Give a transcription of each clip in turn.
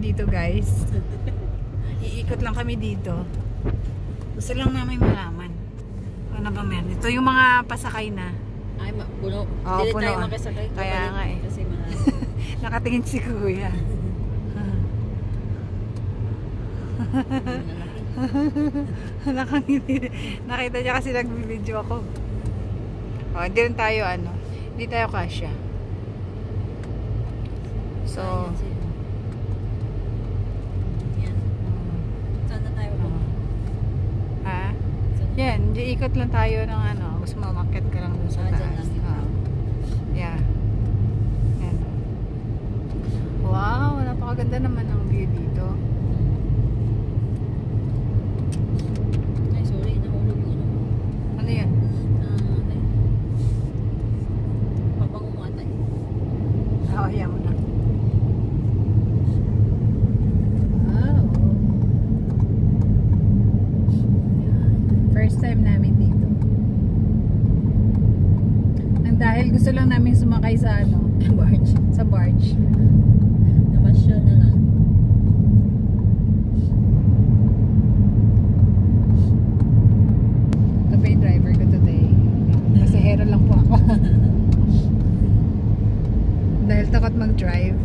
dito guys. Iikot lang kami dito. Gusto lang namin malaman. Ano ba meron? Ito yung mga pasakay na. Ay, puno. Oo, Hindi puno. tayo makasakay. Kaya nga eh. Kasi Nakatingin si kuya. Nakita niya kasi nag-video ako. Oh, hindi rin tayo ano. Hindi tayo kasya. So, yan. Saan na tayo? ha? Yan, ikot lang tayo ng ano. Gusto mo umakyat ka lang dun sa taas. Yeah. Yan. Wow, napakaganda naman ang view dito. Ay, sorry. Nahulog yung ano. Ano yan? Pabango mo ata eh. Oo, yan mo na. First time namin dito. Nang dahil gusto lang namin sumakay sa ano, Barge. sa barge. Namasyal na lang. Ito pa yung driver ko today. Pasahero lang po ako. Dahil takot mag-drive.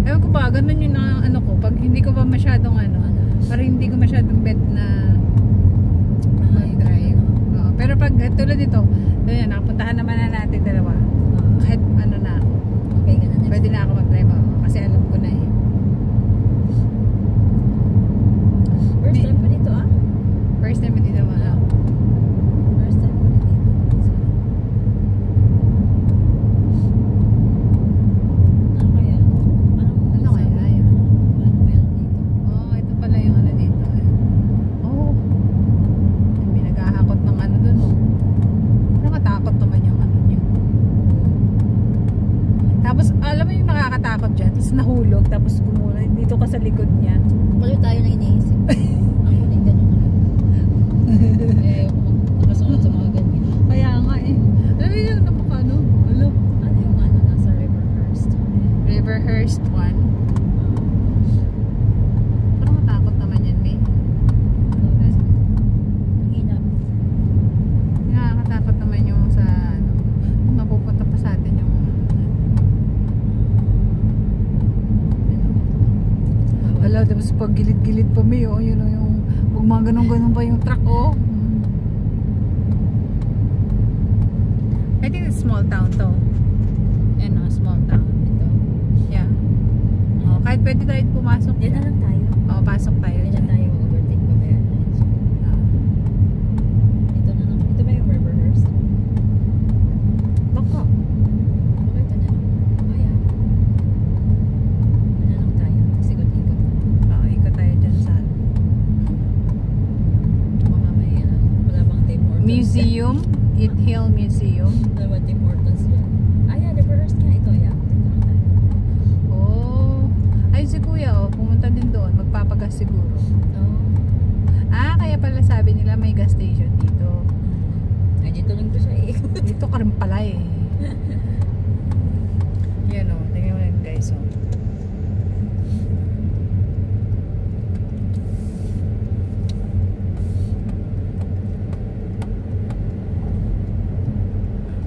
Ewan ko ba, ganun yung ano ko. Pag hindi ko pa masyadong ano, parang hindi ko masyadong bet na mag-drive. Oo. Pero pag tulad nito, yun, nakapuntahan naman na natin dalawa. Kahit ano na, Okay ka na next. pwede na ako mag-drive ako. Kasi alam ko na eh. First time po dito ah. First time hindi naman ako. First time po dito. Ano kaya? Ano kaya yun? Ano meron dito? Oh, ito pala yung ano dito eh. Oh. May naghahakot ng ano dun oh. Nakatakot naman yung ano niya. Tapos alam mo yung nakakatakot dyan. Tapos nahulog. Tapos gumulay. Dito ka sa likod niya. Palo tayo na iniisip. Ang kuning ganun. Eh, nakasunod sa mga ganyan. Kaya nga eh. Alam mo yung napaka ano? Alam. Ano yung ano nasa Riverhurst? Riverhurst 1. Parang matakot naman yan, May. Hina. Nakakatakot naman yung sa ano. Mapupunta pa sa atin yung wala, tapos pag gilid-gilid pa May, oh, yun o yung pag mga ganun-ganun pa yung truck, oh. I think it's small town to. Yan o, small town. Ito. Yeah. Oh, kahit pwede tayo pumasok Diyan na lang tayo. Oo, pasok tayo Diyan dyan. na tayo mag-overtake pa ba yan? Ito na lang. Ito ba yung Riverhurst? Baka. Baka ito na lang. Ayan. Ito na lang tayo. Ikot-ikot na. Oo, ikot tayo dyan sa Baka may ano. Wala bang Tim Hortons? museum. Eat Hill Museum. Wala bang Tim Hortons yan? Ayan, Riverhurst nga. Ito, ayan. Dito lang tayo. Oh. Ay, si kuya, oh, pumunta din doon. Magpapagas siguro. Oh. Ah, kaya pala sabi nila may gas station dito. Ay, dito lang ko siya iikot. Dito ka rin pala eh. Yan o, tingnan mo yan guys. Oh.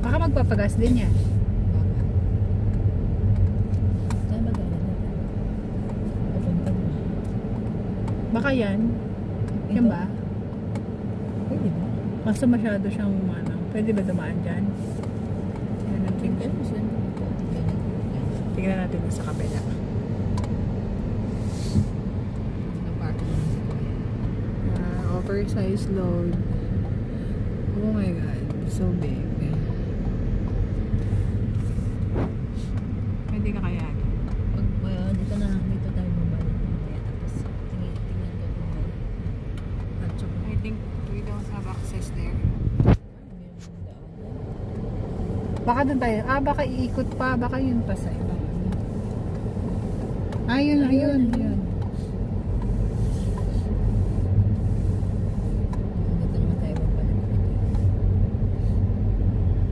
Baka magpapagas din yan. Saan ba galing natin? Papunta mo. Baka yan. Yan ba? Pwede ba? Basta masyado siyang ano. Pwede ba dumaan dyan? Yan ang tingin. Pero mas lang ito. Tingnan natin sa kapila. Oversized load. Oh my god. So big. Pwede ka kaya? Dito na lang. Dito tayo mabalik. Tapos tingnan ko kung may I think we don't have access there. Baka doon tayo. Ah, baka iikot pa. Baka yun pa sa iba. Ah, yun. Dito naman tayo mabalik.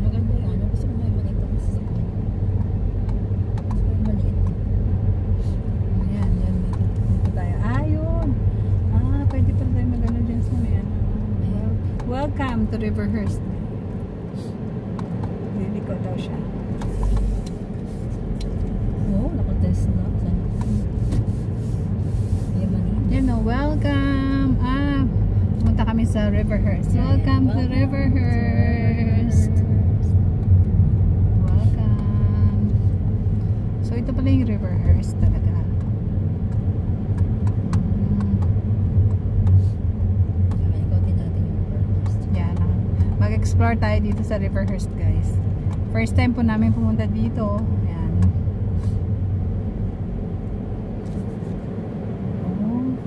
Maganda yung ano. Gusto ko may maliit ako sa sakyan. Gusto ko yung maliit. Welcome to Riverhurst. Liliko daw siya. Oo, nakatest na. Saan? You know, welcome. Pumunta kami sa Riverhurst. Welcome to Riverhurst. Welcome. So, ito pala yung Riverhurst talaga. Mag-explore tayo dito sa Riverhurst, guys. First time po namin pumunta dito. Ayan.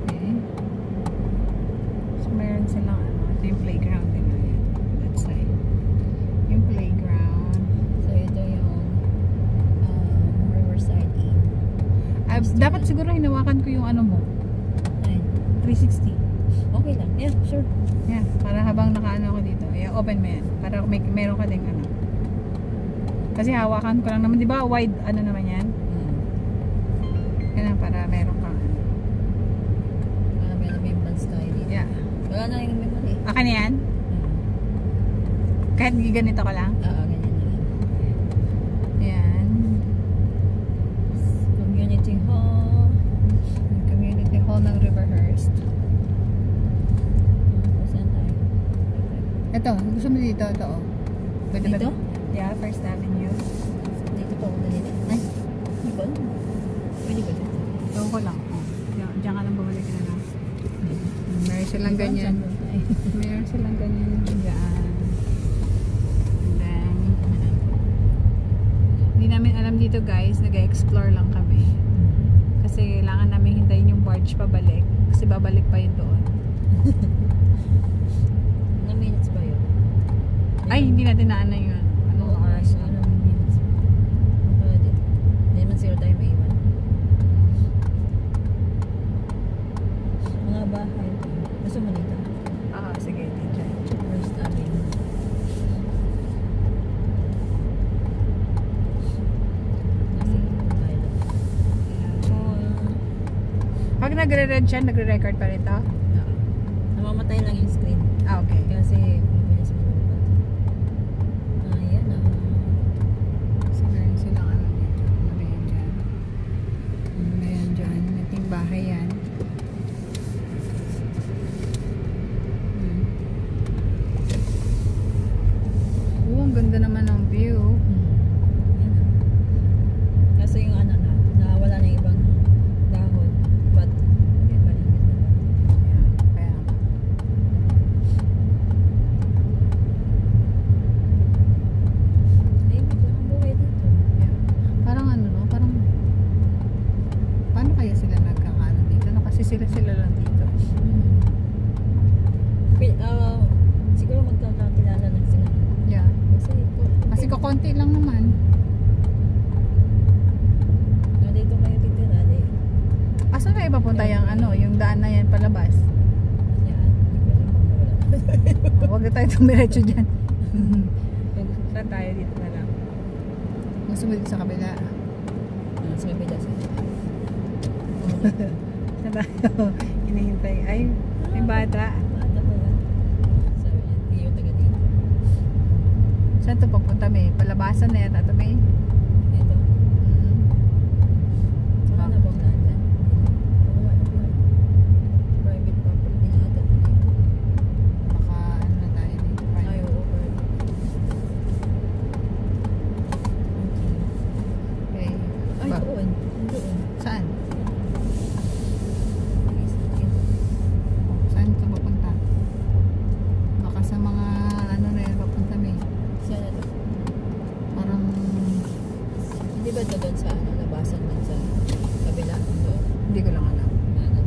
Okay. So, meron silang ito yung playground din. Ayan. Let's say. Yung playground. So, ito yung Riverside Inn. Dapat siguro hinawakan ko yung ano mo. 360. Okay lang. Yeah, sure. Yeah, para habang nakaano ako dito. Open mo yan. Para meron ka ding ano. Kasi hawakan ko lang naman. Di ba wide ano naman yan? Kaya para meron kang ano. Para may remembrance tayo dito. Yeah. Wala na yung memory. Akin yan? Kahit ganito ko lang? Oo, ganyan na lang. Yan. Community hall. Community hall ng Riverhurst. Ito, gusto mo dito? Ito, oh. Pwede Dito? Ba? Yeah, First Avenue. Dito po ako dito. Ay, di ba? Pwede ba dito? Ito ko lang. Oh. Diyan ka lang bumalik na lang. Meron silang ganyan. Meron silang ganyan dyan. And then, hindi namin alam dito, guys. Nag-explore lang kami. Kasi kailangan namin hintayin yung barge pabalik. Kasi babalik pa yun doon. Minutes ba yun? Ay, hindi natin naana yun. Anong oras na? Anong minutes? Pwede. Hindi naman zero time A1. Mga bahay. Gusto mo dito? Sige, dito. First Avenue. Sige, tayo lang. Pag nagre-red siya, nagre-record pa rin to? Namamatay lang yung screen. Okay. Kasi mabilis malubat. Ayan na. So, meron silang ano dito. Ano ba yan dyan? Ano ba yan dyan? Nating bahay yan. Ang ganda naman ng view. Ayan na. Kasi yung ano na, nawala na yung ibang dahon. But, ayan pa lang ganda. Kaya Ay, bigla ang buhay dito. parang ano no? Parang paano kaya sila nagkakaano dito? No? Kasi sila lang dito. Siguro magkakakilala lang sila. Yeah. Kasi kakonti lang naman. dito kayo titira. Asan kayo papunta yung ano? Yung daan na yan palabas? Yan. Hindi ko alam kung wala. Huwag na tayo tumiretso dyan. Saan tayo dito na lang? Gusto mo dito sa kabila? Sa kabila sila. Saan tayo? Hinihintay. Ay, may bata. Bata pa lang. Sabi niya, hindi yung taga dito. Saan ito papunta, May? Palabasan na yata ito, May? Ito. Wala na bang daan dyan? Wala na plan. Private property na ata. Baka ano na tayo dito. Ay, over. Okay. Ay, doon. Doon. Saan? Saan ito papunta? Baka sa mga ano na yun papunta, May? Saan na to? Parang Hindi ba ito doon sa labasan doon sa kabila? Doon. hindi ko lang alam. Ano?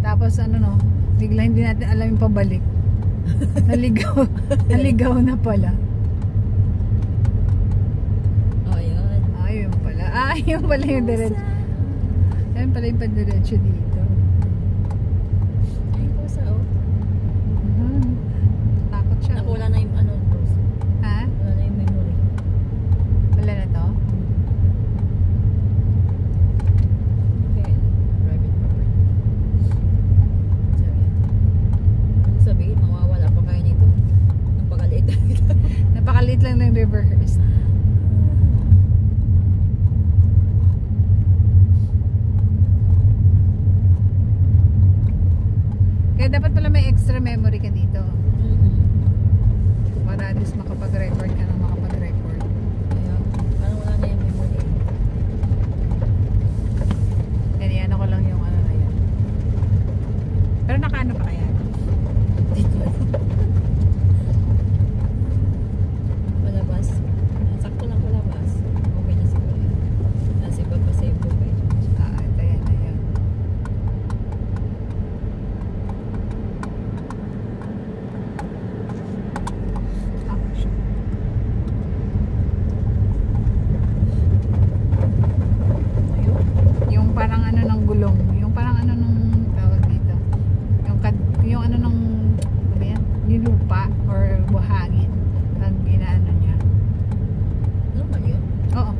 Tapos ano no, bigla hindi natin alam yung pabalik. Naligaw. Naligaw na pala. Oh, yun. Ayun pala. Ayun pala yung diretso. Ayun pala yung padiretso dito. Ay, pusa, oh. Takot siya. Nakula na yung ano, Rose. Private lang ng Riverhurst. Kaya dapat pala may extra memory ka dito. Para at least makapag-record ka ng makapag-record. Kaya, parang wala na yung memory. Yan, yan ako lang yung ano na yan. Pero nakaano pa kaya? Palabas. Sakto lang palabas. Okay na siguro yun. Kasi papasave ko kayo. Ito yan, ayan. Action. Ayun. Yung parang ano ng gulong. Yung parang ano nung tawag dito. Yung ano nung ano yan? Yung lupa or buhangin. Pag ginaano niya. Normal yun. Oo.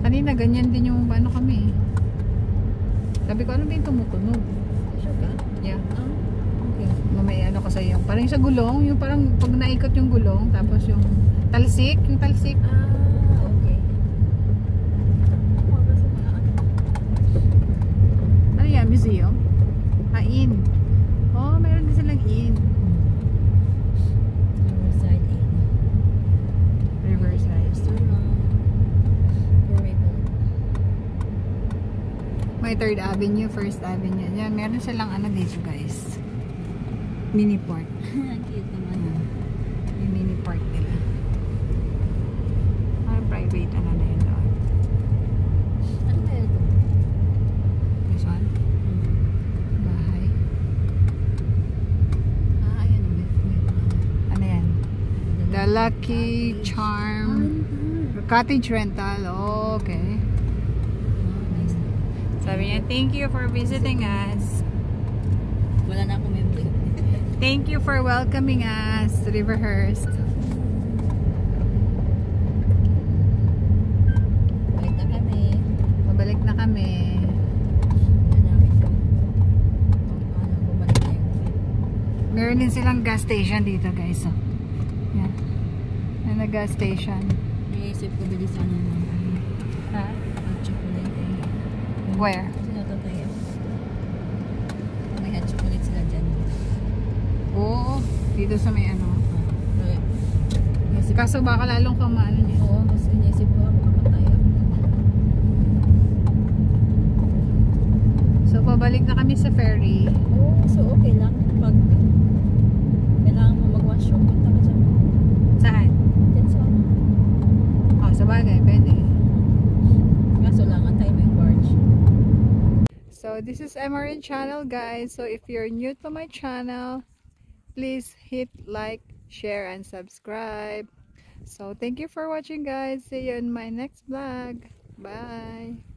Kanina ganyan din yung ano kami. Sabi ko ano ba yung tumutunog? Sure ka? Yeah. Okay. May ano kasi yung parang sa gulong. Yung parang pag naikot yung gulong. Tapos yung talsik. Yung talsik. Okay. Kasi wala ano. Ano yan? Museum? In. Oh, meron din silang in. Riverside Inn. Riverside. Restaurant. Forever. May 3rd Avenue, 1st Avenue. Yan, meron silang ano dito guys. Mini park. Ang cute naman. Yung mini park nila. Private ano na yun doon. Ano ba ito? This one? Bahay. Ayan. Ano yan? The Lucky Charm Cottage Rental. Oh, okay. Nice. Sabi niya, thank you for visiting us. Wala na akong memory. Thank you for welcoming us to Riverhurst. Balik na kami. Pabalik na kami. Wala namin kung paano bumalik na yung Meron din silang gas station dito guys. Oh. Yan. Yan na gas station. naisip ko bilisan na ng Ha? hot chocolate. Where? Kasi natataya. May hot chocolate sila dyan. Oo. Dito sa may ano. Okay. Kaso baka lalong kang maano niya. Oo, kasi naisip ko baka mataya. So pabalik na kami sa ferry. Oo, so okay lang. Pag kailangan mo mag-washroom, punta ka dyan. Saan? Dyan sa ano. Oh, sa bagay. Pwede. Kaso lang, antay mo yung barge. So this is MRN channel guys. So if you're new to my channel, please hit like, share, and subscribe. So thank you for watching guys. See you in my next vlog. Bye.